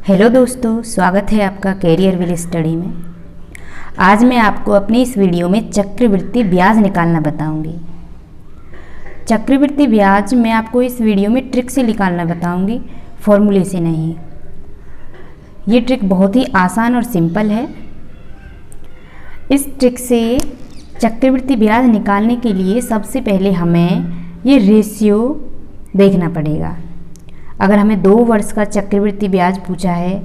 Hello दोस्तों, स्वागत है आपका कैरियर विल स्टडी में। आज मैं आपको अपनी इस वीडियो में चक्रवृद्धि ब्याज निकालना बताऊंगी। चक्रवृद्धि ब्याज मैं आपको इस वीडियो में ट्रिक से निकालना बताऊंगी, फॉर्मूले से नहीं। ये ट्रिक बहुत ही आसान और सिंपल है। इस ट्रिक से चक्रवृद्धि ब्याज निकालने के लिए सबसे पहले हमें ये रेशियो देखना पड़ेगा। अगर हमें 2 वर्ष का चक्रवृद्धि ब्याज पूछा है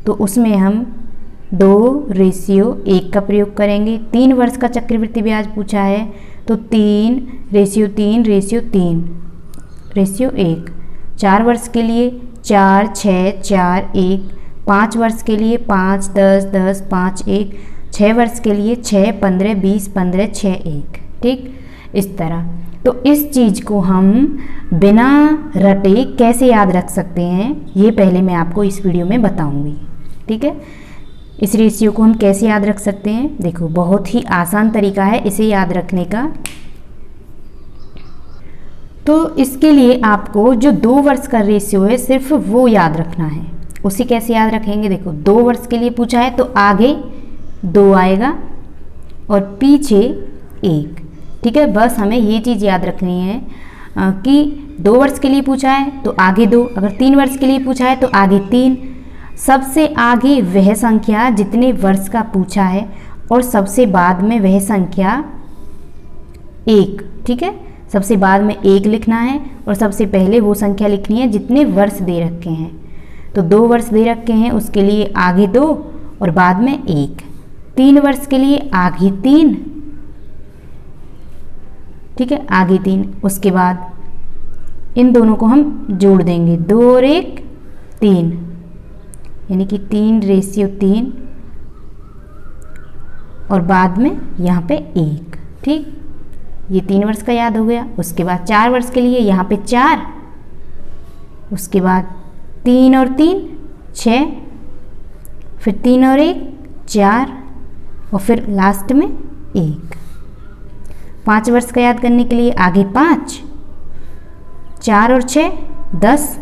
तो उसमें हम 2:1 का प्रयोग करेंगे। 3 वर्ष का चक्रवृद्धि ब्याज पूछा है तो 3:3:3:1। 4 वर्ष के लिए 4, 6, 4, 1। 5 वर्ष के लिए 5, 10, 10, 5, 1। 6 वर्ष के लिए 6, 15, 20, 15, 6, 1। ठीक, इस तरह। तो इस चीज़ को हम बिना रटे कैसे याद रख सकते हैं, ये पहले मैं आपको इस वीडियो में बताऊंगी। ठीक है, इस रेशियो को हम कैसे याद रख सकते हैं, देखो बहुत ही आसान तरीका है इसे याद रखने का। तो इसके लिए आपको जो 2 वर्ष का रेशियो है सिर्फ वो याद रखना है। उसे कैसे याद रखेंगे, देखो 2 वर्ष के लिए पूछा है तो आगे 2 आएगा और पीछे 1। ठीक है, बस हमें ये चीज़ याद रखनी है कि 2 वर्ष के लिए पूछा है तो आगे 2, अगर 3 वर्ष के लिए पूछा है तो आगे 3। सबसे आगे वह संख्या जितने वर्ष का पूछा है और सबसे बाद में वह संख्या 1। ठीक है, सबसे बाद में 1 लिखना है और सबसे पहले वो संख्या लिखनी है जितने वर्ष दे रखे हैं। तो 2 वर्ष दे रखे हैं, उसके लिए आगे 2 और बाद में 1। 3 वर्ष के लिए आगे 3। ठीक है, आगे 3। उसके बाद इन दोनों को हम जोड़ देंगे, 2 और 1 3, यानी कि 3:3 और बाद में यहाँ पे 1। ठीक, ये 3 वर्ष का याद हो गया। उसके बाद 4 वर्ष के लिए यहाँ पे 4, उसके बाद 3 और 3 6, फिर 3 और 1 4 और फिर लास्ट में 1। 5 वर्ष का याद करने के लिए आगे 5, 4 और 6 10,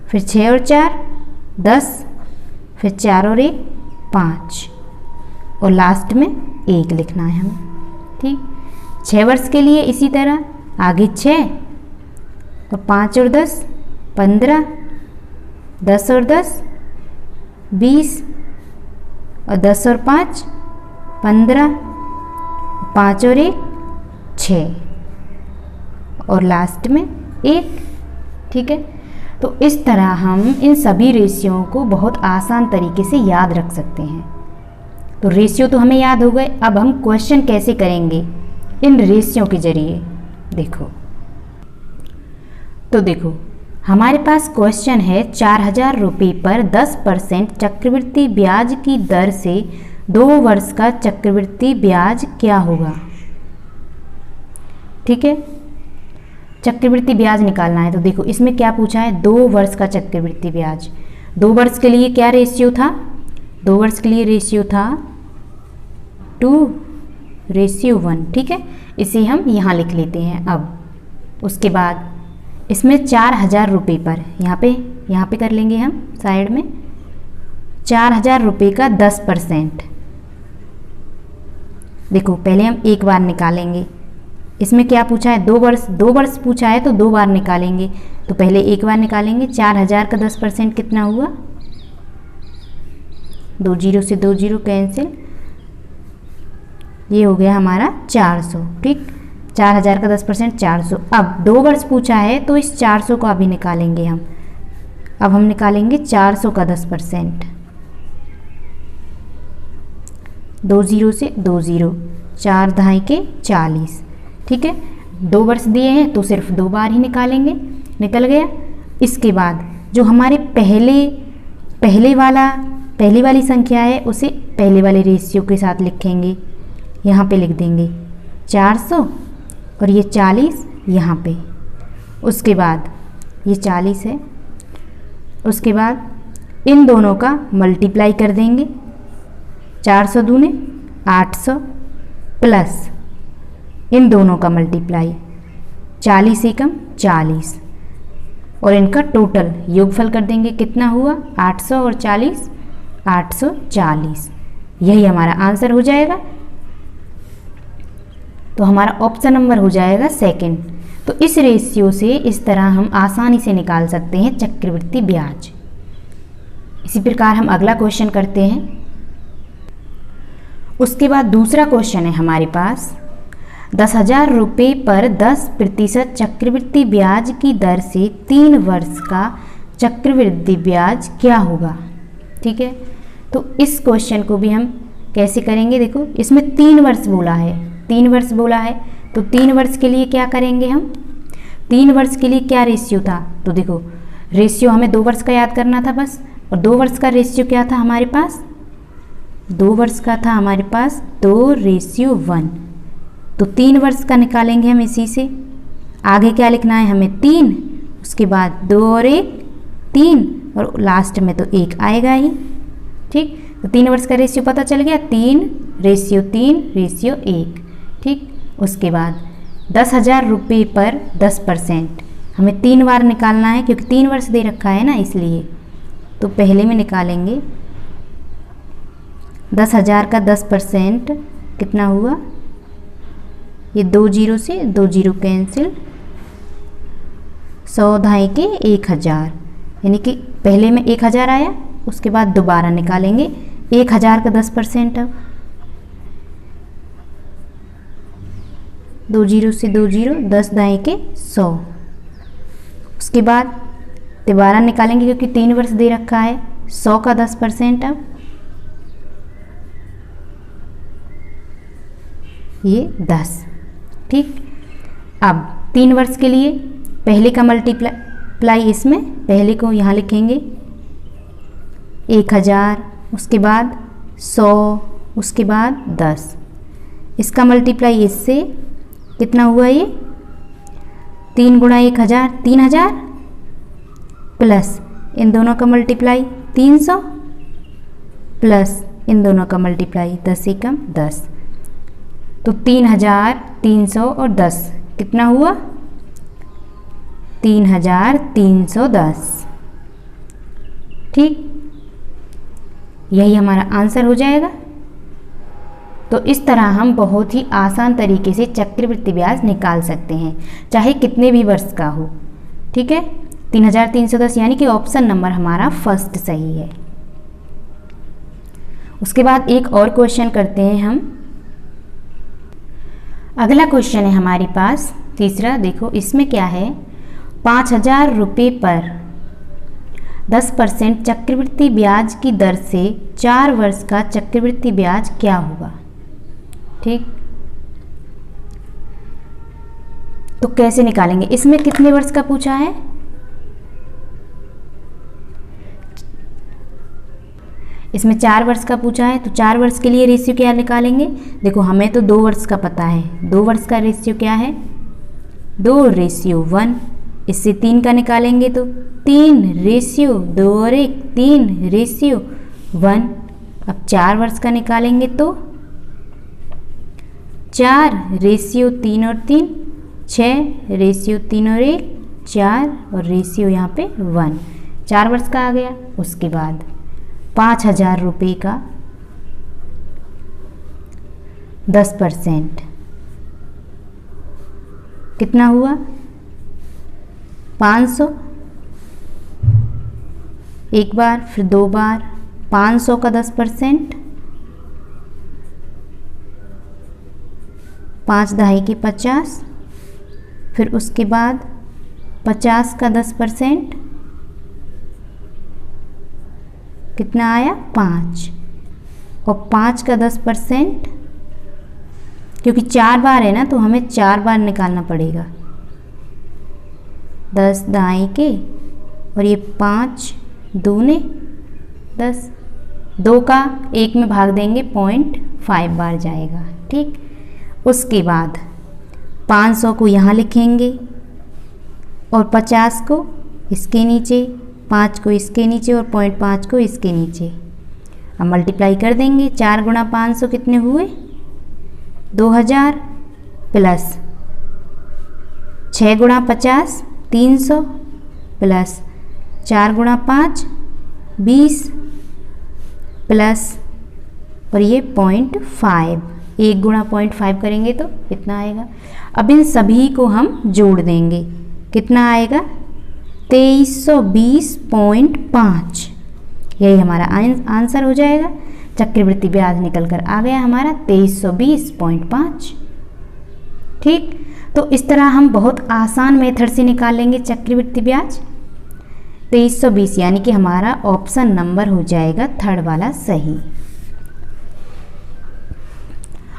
फिर 6 और 4 10, फिर 4 और 1 5 और लास्ट में 1 लिखना है हमें। ठीक, 6 वर्ष के लिए इसी तरह आगे 6 और 5 और 10 15, 10 और 10 20 और 10 और 5 15, 5 और 1 6 और लास्ट में 1। ठीक है, तो इस तरह हम इन सभी रेशियो को बहुत आसान तरीके से याद रख सकते हैं। तो रेशियो तो हमें याद हो गए, अब हम क्वेश्चन कैसे करेंगे इन रेशियो के जरिए, देखो। तो देखो हमारे पास क्वेश्चन है 4000 रुपये पर 10% चक्रवृद्धि ब्याज की दर से 2 वर्ष का चक्रवृद्धि ब्याज क्या होगा। ठीक है, चक्रवृद्धि ब्याज निकालना है। तो देखो इसमें क्या पूछा है, 2 वर्ष का चक्रवृद्धि ब्याज। 2 वर्ष के लिए क्या रेशियो था, 2 वर्ष के लिए रेशियो था 2:1। ठीक है, इसे हम यहाँ लिख लेते हैं। अब उसके बाद इसमें 4000 रुपये पर यहाँ पे कर लेंगे हम साइड में, 4000 रुपये का 10%। देखो पहले हम एक बार निकालेंगे। इसमें क्या पूछा है, 2 वर्ष पूछा है तो 2 बार निकालेंगे। तो पहले एक बार निकालेंगे। 4000 का 10% कितना हुआ, 2 0 से 2 0 कैंसिल, ये हो गया हमारा 400। ठीक, 4000 का 10% 400। अब 2 वर्ष पूछा है तो इस 400 को अभी निकालेंगे हम। अब हम निकालेंगे 400 का 10%। 2 0 से 2 0, 4 2 के 40। ठीक है, 2 वर्ष दिए हैं तो सिर्फ 2 बार ही निकालेंगे, निकल गया। इसके बाद जो हमारे पहली वाली संख्या है उसे पहले वाले रेशियो के साथ लिखेंगे। यहाँ पे लिख देंगे 400 और ये 40 यहाँ पे। उसके बाद ये 40 है, उसके बाद इन दोनों का मल्टीप्लाई कर देंगे। 400 दूने 800 प्लस इन दोनों का मल्टीप्लाई 40 एकम 40 और इनका टोटल योगफल कर देंगे, कितना हुआ 800 और 40, 840। यही हमारा आंसर हो जाएगा। तो हमारा ऑप्शन नंबर हो जाएगा सेकंड। तो इस रेशियो से इस तरह हम आसानी से निकाल सकते हैं चक्रवृद्धि ब्याज। इसी प्रकार हम अगला क्वेश्चन करते हैं। उसके बाद दूसरा क्वेश्चन है हमारे पास, 10,000 रुपये पर 10% चक्रवृद्धि ब्याज की दर से 3 वर्ष का चक्रवृद्धि ब्याज क्या होगा। ठीक है, तो इस क्वेश्चन को भी हम कैसे करेंगे, देखो इसमें 3 वर्ष बोला है, 3 वर्ष बोला है, तो 3 वर्ष के लिए क्या करेंगे हम, 3 वर्ष के लिए क्या रेशियो था, तो देखो रेशियो हमें 2 वर्ष का याद करना था बस, और 2 वर्ष का रेशियो क्या था हमारे पास, 2 वर्ष का था हमारे पास 2:1। तो 3 वर्ष का निकालेंगे हम इसी से। आगे क्या लिखना है हमें 3, उसके बाद 2 और 1 3, और लास्ट में तो 1 आएगा ही। ठीक, तो 3 वर्ष का रेशियो पता चल गया, 3:1। ठीक, उसके बाद 10,000 रुपये पर 10%, हमें 3 बार निकालना है क्योंकि 3 वर्ष दे रखा है ना, इसलिए। तो पहले में निकालेंगे 10,000 का 10% कितना हुआ, ये 2 जीरो से 2 जीरो कैंसिल, 100 ढाई के 1,000, यानी कि पहले में 1,000 आया, उसके बाद दोबारा निकालेंगे 1,000 का 10%। अब 2 जीरो से 2 जीरो, 10 ढाई के 100, उसके बाद दोबारा निकालेंगे क्योंकि 3 वर्ष दे रखा है, 100 का 10%। अब ये 10। ठीक, अब 3 वर्ष के लिए पहले का मल्टीप्लाई इसमें, पहले को यहाँ लिखेंगे 1,000, उसके बाद 100, उसके बाद 10, इसका मल्टीप्लाई इससे कितना हुआ, ये 3 गुणा 1,000 3,000, प्लस इन दोनों का मल्टीप्लाई 300, प्लस इन दोनों का मल्टीप्लाई 10 एकम 10। तो 3,300 और 10 कितना हुआ, 3,310। ठीक, यही हमारा आंसर हो जाएगा। तो इस तरह हम बहुत ही आसान तरीके से चक्रवृद्धि ब्याज निकाल सकते हैं, चाहे कितने भी वर्ष का हो। ठीक है, 3,310 यानी कि ऑप्शन नंबर हमारा फर्स्ट सही है। उसके बाद एक और क्वेश्चन करते हैं हम। अगला क्वेश्चन है हमारे पास तीसरा, देखो इसमें क्या है, 5,000 रुपये पर 10% चक्रवृद्धि ब्याज की दर से 4 वर्ष का चक्रवृद्धि ब्याज क्या होगा। ठीक, तो कैसे निकालेंगे, इसमें कितने वर्ष का पूछा है, इसमें 4 वर्ष का पूछा है, तो 4 वर्ष के लिए रेशियो क्या निकालेंगे, देखो हमें तो 2 वर्ष का पता है, 2 वर्ष का रेशियो क्या है 2:1, इससे 3 का निकालेंगे तो 3:2 और 1 3:1। अब 4 वर्ष का निकालेंगे तो 4:3 और 3 6:3 और 1 4, और रेशियो यहाँ पे 1, 4 वर्ष का आ गया। उसके बाद 5,000 रुपये का 10% कितना हुआ 500, एक बार फिर 2 बार, 500 का 10%, 5 ढाई के 50, फिर उसके बाद 50 का 10% कितना आया 5, और 5 का 10%, क्योंकि 4 बार है ना तो हमें 4 बार निकालना पड़ेगा, 10 ढाई के, और ये 5 दूने 10, 2 का 1 में भाग देंगे 0.5 बार जाएगा। ठीक, उसके बाद 500 को यहाँ लिखेंगे और 50 को इसके नीचे, 5 को इसके नीचे और 0.5 को इसके नीचे। अब मल्टीप्लाई कर देंगे, 4 गुणा 500 कितने हुए 2000, प्लस 6 गुणा 50 300, प्लस 4 गुणा 5 20 प्लस और ये 0.5, 1 गुणा 0.5 करेंगे तो इतना आएगा। अब इन सभी को हम जोड़ देंगे, कितना आएगा 2320.5, यही हमारा आंसर हो जाएगा। चक्रवृद्धि ब्याज निकल कर आ गया हमारा 2320.5। ठीक, तो इस तरह हम बहुत आसान मेथड से निकाल लेंगे चक्रवृद्धि ब्याज। 2320 यानी कि हमारा ऑप्शन नंबर हो जाएगा थर्ड वाला सही।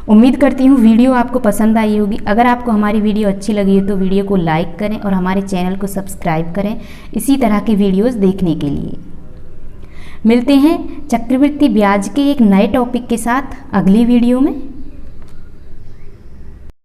उम्मीद करती हूँ वीडियो आपको पसंद आई होगी। अगर आपको हमारी वीडियो अच्छी लगी हो तो वीडियो को लाइक करें और हमारे चैनल को सब्सक्राइब करें इसी तरह की वीडियोस देखने के लिए। मिलते हैं चक्रवृद्धि ब्याज के एक नए टॉपिक के साथ अगली वीडियो में।